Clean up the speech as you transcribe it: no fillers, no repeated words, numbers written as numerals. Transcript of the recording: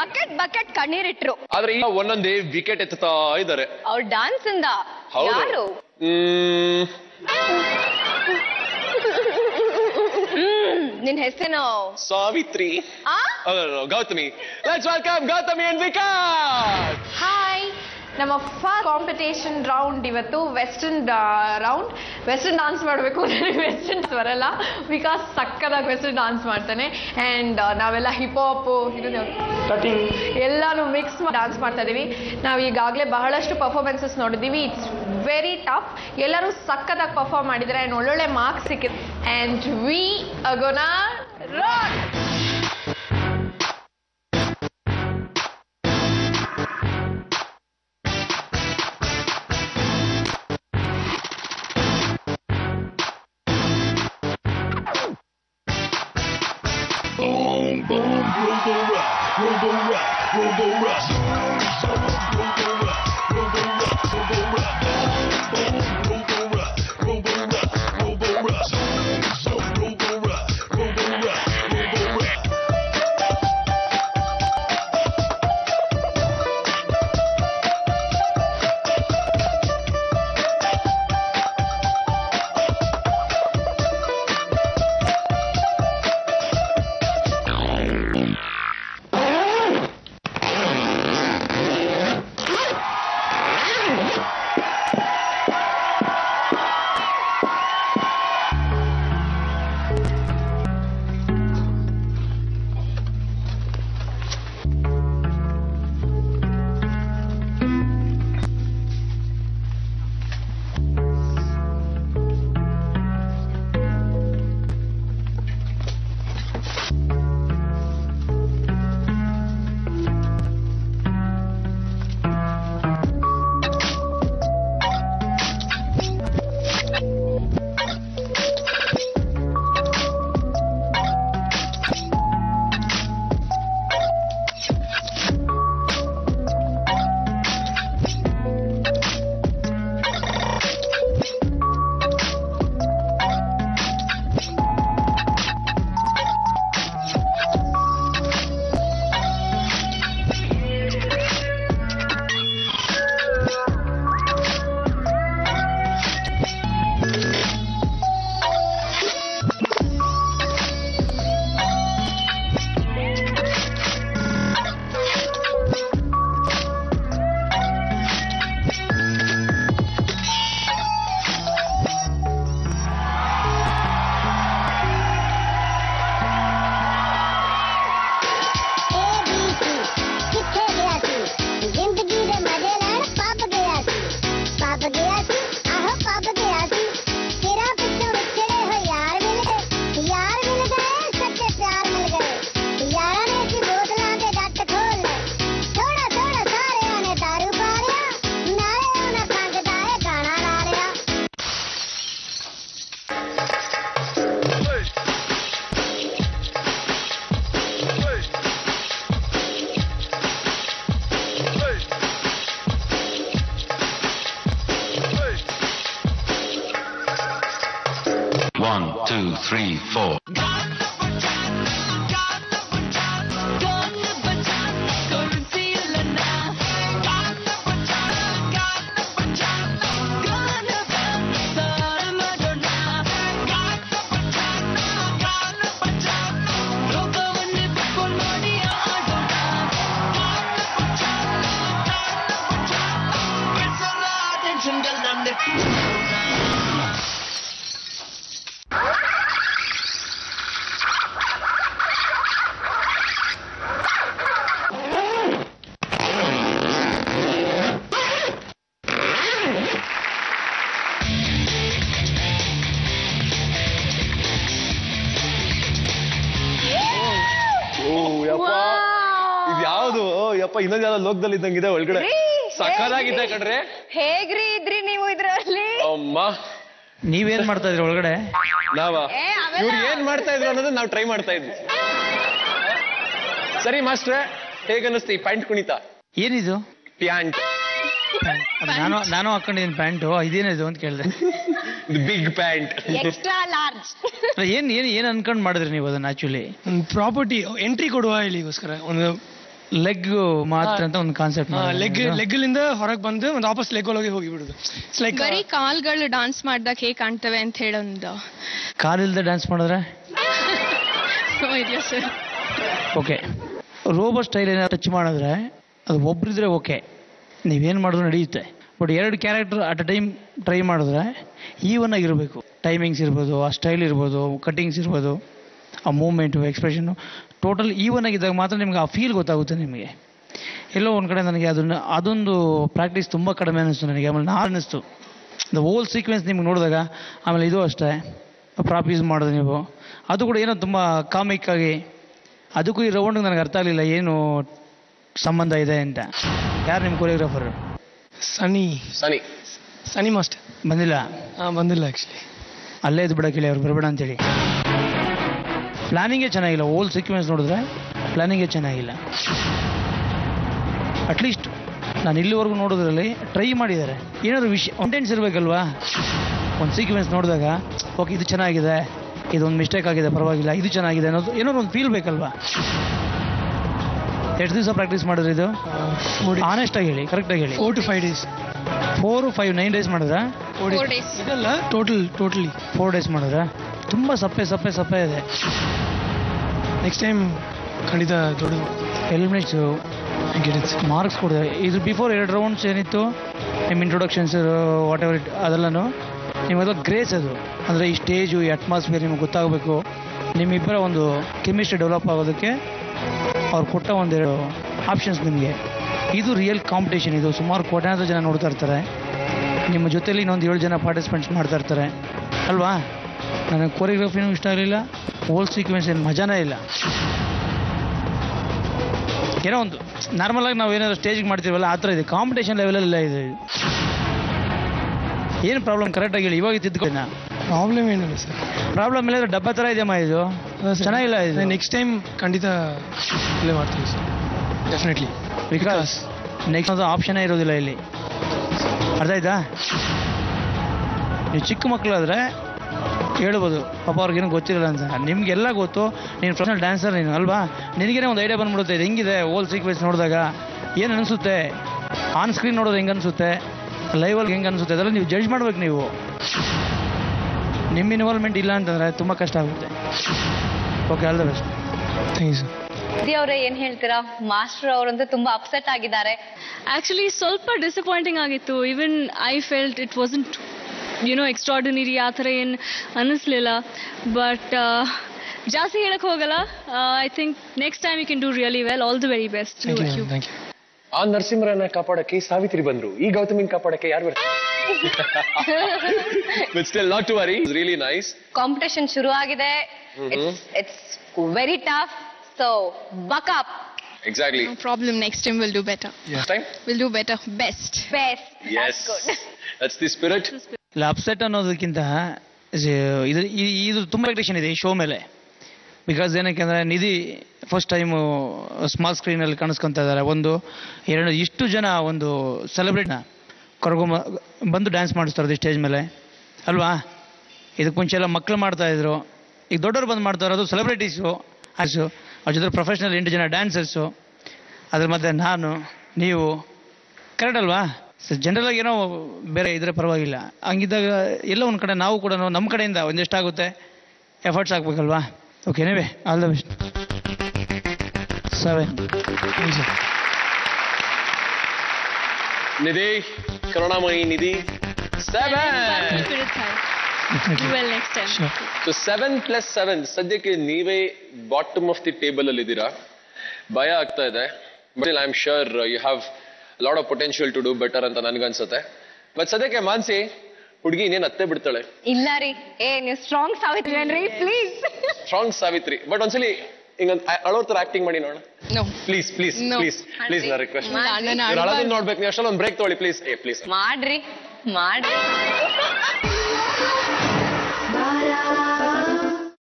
Bucket bucket ಕಣ್ಣೀರಿಟ್ರು. ಆದ್ರೆ ಈಗ ಒಂದೊಂದೇ ವಿಕೆಟ್ ಎತ್ತುತ್ತಾ ಇದ್ದಾರೆ. ಅವ್ರ ಡಾನ್ಸ್ ಇಂದ. ಯಾರು? ನಿನ್ ಹೆಸರೇನು? Savitri. Gautami. Let's welcome Gautami and Vikas. Hi. ನಮ್ಮ ಫಸ್ಟ್ ಕಾಂಪಿಟೇಷನ್ ರೌಂಡ್ ಇವತ್ತು ವೆಸ್ಟರ್ನ್ ರೌಂಡ್. ವೆಸ್ಟರ್ನ್ ಡಾನ್ಸ್ ಮಾಡಬೇಕು. ನನಗೆ ವೆಸ್ಟರ್ನ್ ಬರಲ್ಲ. ವಿಕಾಸ್ ಸಕ್ಕದಾಗಿ ವೆಸ್ಟರ್ನ್ ಡಾನ್ಸ್ ಮಾಡ್ತಾನೆ. ಆ್ಯಂಡ್ ನಾವೆಲ್ಲ ಹಿಪ್ ಹಾಪ್ ಎಲ್ಲಾನು ಮಿಕ್ಸ್ ಡಾನ್ಸ್ ಮಾಡ್ತಾ ಇದೀವಿ. ನಾವು ಈಗಾಗಲೇ ಬಹಳಷ್ಟು ಪರ್ಫಾರ್ಮೆನ್ಸಸ್ ನೋಡಿದ್ದೀವಿ. It's very tough. ಎಲ್ಲರೂ ಸಕ್ಕದಾಗಿ ಪರ್ಫಾರ್ಮ್ ಮಾಡಿದ್ದಾರೆ ಆ್ಯಂಡ್ ಒಳ್ಳೊಳ್ಳೆ ಮಾರ್ಕ್ಸ್ ಸಿಕ್ಕಿದೆ. And we are gonna rock. One, two, three, four. ಇನ್ನೊಂದು ಯಾವ್ದೋ ಲೋಕದಲ್ಲಿ ಇದ್ದಂಗಿದೆ ಒಳಗಡೆ. ಸಕಲಾಗಿದೆ ಕಣ್ರೆ. ಹೇಗ್ರಿ ಇದ್ರಿ ನೀವು ಇದ್ರಲ್ಲಿ? ಅಮ್ಮ ನೀವೇನ್ ಮಾಡ್ತಾ ಇದ್ರಿ ಒಳಗಡೆ? ನಾವ ಇವ್ರು ಏನ್ ಮಾಡ್ತಾ ಇದ್ರು ಅನ್ನೋದು ನಾವು ಟ್ರೈ ಮಾಡ್ತಾ ಇದ್ವಿ. ಸರಿ ಮಾಸ್ಟ್ರೆ, ಹೇಗನ್ನಿಸ್ತಿ ಪ್ಯಾಂಟ್ ಕುಣಿತ? ಏನಿದು ಪ್ಯಾಂಟ್? ನಾನು ಹಾಕೊಂಡಿದ್ದೀನಿ ಪ್ಯಾಂಟು. ಇದೇನಿದು ಅಂತ ಕೇಳಿದೆ. Big pant, extra large. ಏನ್ ಅನ್ಕೊಂಡ್ ಮಾಡಿದ್ರಿ ನೀವು ಅದನ್ನ? ಆಕ್ಚುಲಿ ಪ್ರಾಪರ್ಟಿ ಎಂಟ್ರಿ ಕೊಡುವ ಇಲ್ಲಿಗೋಸ್ಕರ ಒಂದು ಲೆಗ್ ಮಾತ್ರ ಅಂತ ಒಂದು ಕಾನ್ಸೆಪ್ಟ್. ಲೆಗ್ಲಿಂದ ಹೊರಗೆ ಬಂದು ಒಂದು ವಾಪಸ್ ಲೆಗ್ ಒಳಗೆ ಹೋಗಿ ಬಿಡುದು. ಲೈಕ್ ಬರೀ ಕಾಲ್ಗಳು ಡಾನ್ಸ್ ಮಾಡ್ದಾಗ ಹೇಗೆ ಕಾಣ್ತವೆ ಅಂತ ಹೇಳೊಂದು. ಕಾಲಿಲ್ದೆ ಡ್ಯಾನ್ಸ್ ಮಾಡಿದ್ರೆ ಓಕೆ. ರೋಬೋ ಸ್ಟೈಲ್ ಏನಾದ್ರು ಟಚ್ ಮಾಡಿದ್ರೆ ಅದು ಒಬ್ರಿದ್ರೆ ಓಕೆ, ನೀವೇನು ಮಾಡಿದ್ರು ನಡೆಯುತ್ತೆ. But 2 character at a time try ಮಾಡಿದ್ರೆ ಈವನ್ ಆಗಿರಬೇಕು. ಟೈಮಿಂಗ್ಸ್ ಇರ್ಬೋದು, ಆ ಸ್ಟೈಲ್ ಇರ್ಬೋದು, ಕಟ್ಟಿಂಗ್ಸ್ ಇರ್ಬೋದು, ಆ ಮೂವ್ಮೆಂಟು, ಎಕ್ಸ್ಪ್ರೆಷನ್ನು ಟೋಟಲ್ ಈವನ್ ಆಗಿದ್ದಾಗ ಮಾತ್ರ ನಿಮ್ಗೆ ಆ ಫೀಲ್ ಗೊತ್ತಾಗುತ್ತೆ ನಿಮಗೆ. ಎಲ್ಲೋ ಒಂದು ಕಡೆ ನನಗೆ ಅದೊಂದು ಪ್ರಾಕ್ಟೀಸ್ ತುಂಬ ಕಡಿಮೆ ಅನ್ನಿಸ್ತು ನನಗೆ. ಆಮೇಲೆ ನಾನು ಅನ್ನಿಸ್ತು ದ ಹೋಲ್ ಸೀಕ್ವೆನ್ಸ್ ನಿಮ್ಗೆ ನೋಡಿದಾಗ. ಆಮೇಲೆ ಇದು ಅಷ್ಟೇ ಪ್ರಾಪ್ ಯೂಸ್ ಮಾಡೋದು ನೀವು, ಅದು ಕೂಡ ಏನೋ ತುಂಬ ಕಾಮಿಕ್ ಆಗಿ. ಅದಕ್ಕೂ ಈ ರೌಂಡ್ಗೆ ನನಗೆ ಅರ್ಥ ಆಗಲಿಲ್ಲ ಏನು ಸಂಬಂಧ ಇದೆ ಅಂತ. ಯಾರು ನಿಮ್ಮ ಕೊರಿಯೋಗ್ರಾಫರ್? ಸನಿ ಮಾಸ್ಟರ್ ಬಂದಿಲ್ಲ. ಬಂದಿಲ್ಲ ಆ್ಯಕ್ಚುಲಿ. ಅಲ್ಲೇ ಇದು ಬಿಡೋಕ್ಕಿಲ್ಲ ಅವ್ರು ಬರಬೇಡ ಅಂತೇಳಿ. ಪ್ಲಾನಿಂಗೇ ಚೆನ್ನಾಗಿಲ್ಲ. ಹೋಲ್ ಸೀಕ್ವೆನ್ಸ್ ನೋಡಿದ್ರೆ ಪ್ಲಾನಿಂಗೇ ಚೆನ್ನಾಗಿಲ್ಲ. ಅಟ್ಲೀಸ್ಟ್ ನಾನು ಇಲ್ಲಿವರೆಗೂ ನೋಡೋದ್ರಲ್ಲಿ ಟ್ರೈ ಮಾಡಿದ್ದಾರೆ. ಏನಾದ್ರು ಕಂಟೆಂಟ್ಸ್ ಇರಬೇಕಲ್ವಾ? ಒಂದು ಸೀಕ್ವೆನ್ಸ್ ನೋಡಿದಾಗ ಓಕೆ ಇದು ಚೆನ್ನಾಗಿದೆ, ಇದೊಂದು ಮಿಸ್ಟೇಕ್ ಆಗಿದೆ ಪರವಾಗಿಲ್ಲ, ಇದು ಚೆನ್ನಾಗಿದೆ ಅನ್ನೋದು ಏನಾದ್ರು ಒಂದು ಫೀಲ್ ಬೇಕಲ್ವಾ? ಎಷ್ಟು ದಿವಸ ಪ್ರಾಕ್ಟೀಸ್ ಮಾಡಿದ್ರಿ ಇದು? ಆನೆಸ್ಟಾಗಿ ಹೇಳಿ, ಕರೆಕ್ಟಾಗಿ ಹೇಳಿ. 4 to 5 days. 4, 5, 9 days ಮಾಡಿದ್ರಾ? 4 days. ಇದಲ್ಲ ಟೋಟಲಿ 4 days ಮಾಡಿದ್ರಾ? ತುಂಬ ಸಪ್ಪೆ ಇದೆ. ನೆಕ್ಸ್ಟ್ ಟೈಮ್ ಖಂಡಿತ ದೊಡ್ಡ ಎಲಿಮಿನೇಟ್ಸು ಮಾರ್ಕ್ಸ್ ಕೊಡಿದೆ. ಇದು ಬಿಫೋರ್ 2 ರೌಂಡ್ಸ್ ಏನಿತ್ತು ನಿಮ್ಮ ಇಂಟ್ರೊಡಕ್ಷನ್ಸ್ ವಾಟ್ ಎವರ್ ಅದೆಲ್ಲನೂ ನಿಮ್ಮದು ಗ್ರೇಸ್. ಅದು ಅಂದರೆ ಈ ಸ್ಟೇಜು, ಈ ಅಟ್ಮಾಸ್ಫಿಯರ್ ನಿಮಗೆ ಗೊತ್ತಾಗಬೇಕು. ನಿಮ್ಮಿಬ್ಬರ ಒಂದು ಕೆಮಿಸ್ಟ್ರಿ ಡೆವಲಪ್ ಆಗೋದಕ್ಕೆ ಅವ್ರು ಕೊಟ್ಟ 1-2 ಆಪ್ಷನ್ಸ್ ನಿಮಗೆ. ಇದು ರಿಯಲ್ ಕಾಂಪಿಟೇಷನ್. ಇದು ಸುಮಾರು ಕೋಟ್ಯಾಂತರ ಜನ ನೋಡ್ತಾ ಇರ್ತಾರೆ. ನಿಮ್ಮ ಜೊತೆಲಿ ಇನ್ನೊಂದು 7 ಜನ ಪಾರ್ಟಿಸಿಪೆಂಟ್ಸ್ ಮಾಡ್ತಾ ಇರ್ತಾರೆ ಅಲ್ವಾ? ನನಗೆ ಕೊರಿಯೋಗ್ರಫಿನೂ ಇಷ್ಟ ಆಗಲಿಲ್ಲ, ಹೋಲ್ ಸೀಕ್ವೆನ್ಸ್ ಏನು ಮಜಾನೇ ಇಲ್ಲ. ಏನೋ ಒಂದು ನಾರ್ಮಲಾಗಿ ನಾವು ಏನಾದರೂ ಸ್ಟೇಜಿಗೆ ಮಾಡ್ತೀವಲ್ಲ ಆ ಥರ ಇದೆ. ಕಾಂಪಿಟೇಷನ್ ಲೆವೆಲಲ್ಲ ಇದು. ಏನು ಪ್ರಾಬ್ಲಮ್ ಕರೆಕ್ಟಾಗಿ ಹೇಳಿ, ಇವಾಗ ತಿದ್ದುಕೊಳ್ಳಿ. ಪ್ರಾಬ್ಲಮ್ ಏನಿಲ್ಲ ಸರ್. ಪ್ರಾಬ್ಲಮ್ ಇಲ್ಲ, ಡಬ್ಬ ಥರ ಇದೆಯಮ್ಮ ಇದು, ಚೆನ್ನಾಗಿಲ್ಲ ಇದು. ನೆಕ್ಸ್ಟ್ ಟೈಮ್ ಖಂಡಿತ ಪ್ಲೇ ಮಾಡ್ತೀವಿ ಸರ್, ಡೆಫಿನೆಟ್ಲಿ. ಬಿಕಾಸ್ ನೆಕ್ಸ್ಟ್ ಅದು ಆಪ್ಷನ್ನೇ ಇರೋದಿಲ್ಲ ಇಲ್ಲಿ, ಅರ್ಥ ಆಯ್ತಾ? ನೀವು ಚಿಕ್ಕ ಮಕ್ಕಳಾದರೆ ಹೇಳ್ಬೋದು ಪಾಪ ಅವ್ರಿಗೇನು ಗೊತ್ತಿರಲ್ಲ ಅಂತ. ನಿಮಗೆಲ್ಲ ಗೊತ್ತು, ನೀನು ಪ್ರೊಫೆಷನಲ್ ಡ್ಯಾನ್ಸರ್ ನೀನು ಅಲ್ವಾ? ನಿನಗೇನೆ ಒಂದು ಐಡಿಯಾ ಬಂದ್ಬಿಡುತ್ತೆ ಇದು ಹೆಂಗಿದೆ ಹೋಲ್ ಸೀಕ್ವೆನ್ಸ್ ನೋಡಿದಾಗ ಏನು ಅನಿಸುತ್ತೆ, ಆನ್ ಸ್ಕ್ರೀನ್ ನೋಡೋದು ಹೆಂಗೆ ಅನಿಸುತ್ತೆ, ಲೈವಲ್ಲಿ ಹೆಂಗೆ ಅನಿಸುತ್ತೆ, ಅದೆಲ್ಲ ನೀವು ಜಡ್ಜ್ ಮಾಡ್ಬೇಕು. ನೀವು ನಿಮ್ಮ ಇನ್ವಾಲ್ವ್ಮೆಂಟ್ ಇಲ್ಲ ಅಂತಂದರೆ ತುಂಬ ಕಷ್ಟ ಆಗುತ್ತೆ. Okay, all the best. Thank you sir. ಅವರೇ ಏನ್ ಹೇಳ್ತೀರಾ? ಮಾಸ್ಟರ್ ಅವರಂತೂ ತುಂಬಾ ಅಪ್ಸೆಟ್ ಆಗಿದ್ದಾರೆ. ಆಕ್ಚುಲಿ ಸ್ವಲ್ಪ ಡಿಸಪಾಯಿಂಟಿಂಗ್ ಆಗಿತ್ತು. Even I felt it wasn't extraordinary ಆ ಥರ ಏನು ಅನ್ನಿಸ್ಲಿಲ್ಲ. ಬಟ್ ಜಾಸ್ತಿ ಹೇಳಕ್ ಹೋಗಲ್ಲ. I think next time you can do really well. All the very best. Thank you. ಆ ನರಸಿಂಹರನ್ನ ಕಾಪಾಡಕ್ಕೆ ಸಾವಿತ್ರಿ ಬಂದ್ರು, ಈ ಗೌತಮಿನ್ ಕಾಪಾಡಕ್ಕೆ ಯಾರು ಬರ್ತಾರೆ? But still not to worry, it's really nice. Competition ಶುರು ಆಗಿದೆ. It's very tough, so buck up. Exactly. No problem. Next time we'll do better. Next time? We'll do better. Best. Yes. That's the spirit. ಇಲ್ಲ, upset ಅನ್ನೋದಕ್ಕಿಂತ ಇದು ತುಂಬ expectation ಇದೆ ಈ show ಮೇಲೆ. Because ಏನಕ್ಕೆ ಅಂದರೆ ನಿಧಿ ಫಸ್ಟ್ ಟೈಮು ಸ್ಮಾಲ್ ಸ್ಕ್ರೀನಲ್ಲಿ ಕಾಣಿಸ್ಕೊತಾ ಇದ್ದಾರೆ. 1, 2 ಇಷ್ಟು ಜನ ಒಂದು ಸೆಲೆಬ್ರೇಟ್ನ ಬಂದು ಡ್ಯಾನ್ಸ್ ಮಾಡಿಸ್ತಾರೆ ಸ್ಟೇಜ್ ಮೇಲೆ ಅಲ್ವಾ? ಇದಕ್ಕೆ ಮುಂಚೆ ಎಲ್ಲ ಮಕ್ಕಳು ಮಾಡ್ತಾಯಿದ್ರು, ಈಗ ದೊಡ್ಡವರು ಬಂದು ಮಾಡ್ತಾ ಇರೋದು ಸೆಲೆಬ್ರಿಟೀಸು, ಅವ್ರ ಜೊತೆ ಪ್ರೊಫೆಷ್ನಲ್ 8 ಜನ ಡ್ಯಾನ್ಸರ್ಸು, ಅದ್ರ ಮಧ್ಯೆ ನಾನು, ನೀವು. ಕರೆಕ್ಟ್ ಅಲ್ವಾ? ಜನರಲಾಗಿ ಏನೋ ಬೇರೆ ಇದ್ರೆ ಪರವಾಗಿಲ್ಲ. ಹಂಗಿದ್ದಾಗ ಎಲ್ಲ ಒಂದು ಕಡೆ ನಾವು ಕೂಡ ನಮ್ಮ ಕಡೆಯಿಂದ ಒಂದೆಷ್ಟಾಗುತ್ತೆ ಎಫರ್ಟ್ಸ್ ಹಾಕ್ಬೇಕಲ್ವಾ? ಓಕೆ, ನೀವೇ ಆಲ್ ದ ಬೆಸ್ಟ್. 7 ನಿಧಿ, ಕರುಣಾಮಯಿ ನಿಧಿ, 7. Do well next time. So 7 + 7 ಸದ್ಯಕ್ಕೆ ನೀವೇ ಬಾಟಮ್ ಆಫ್ ದಿ ಟೇಬಲ್ ಅಲ್ಲಿ ಇದ್ದೀರಾ. ಭಯ ಆಗ್ತಾ ಇದೆ. But I am sure you have lot of potential to do better ಅಂತ ನನ್ಗನ್ಸುತ್ತೆ. ಬಟ್ ಸದ್ಯಕ್ಕೆ ಮಾನ್ಸಿ ಹುಡುಗಿ ಇನ್ನೇನು ಅತ್ತೆ ಬಿಡ್ತಾಳೆ. ಇಲ್ಲ ರೀ, ನೀವು ಸ್ಟ್ರಾಂಗ್ ಸಾವಿತ್ರಿ ಅನ್ರಿ ಪ್ಲೀಸ್. ಸ್ಟ್ರಾಂಗ್ ಸಾವಿತ್ರಿ. ಬಟ್ ಒಂದ್ಸಲಿ ಹಿಂಗೊಂದು ಅಳೋ ತರ ಆಕ್ಟಿಂಗ್ ಮಾಡಿ ನೋಡೋಣ. No. Please please No. Please please ನಾ ರಿಕ್ವೆಸ್ಟ್. ನಾನು ಅಳೋದನ್ನ ನೋಡ್ಬೇಕು ನೀವು. ಅಷ್ಟೊಂದು ಒಂದು ಬ್ರೇಕ್ ತೊಗೊಳ್ಳಿ ಪ್ಲೀಸ್. ಪ್ಲೀಸ್ ಮಾಡ್ರಿ.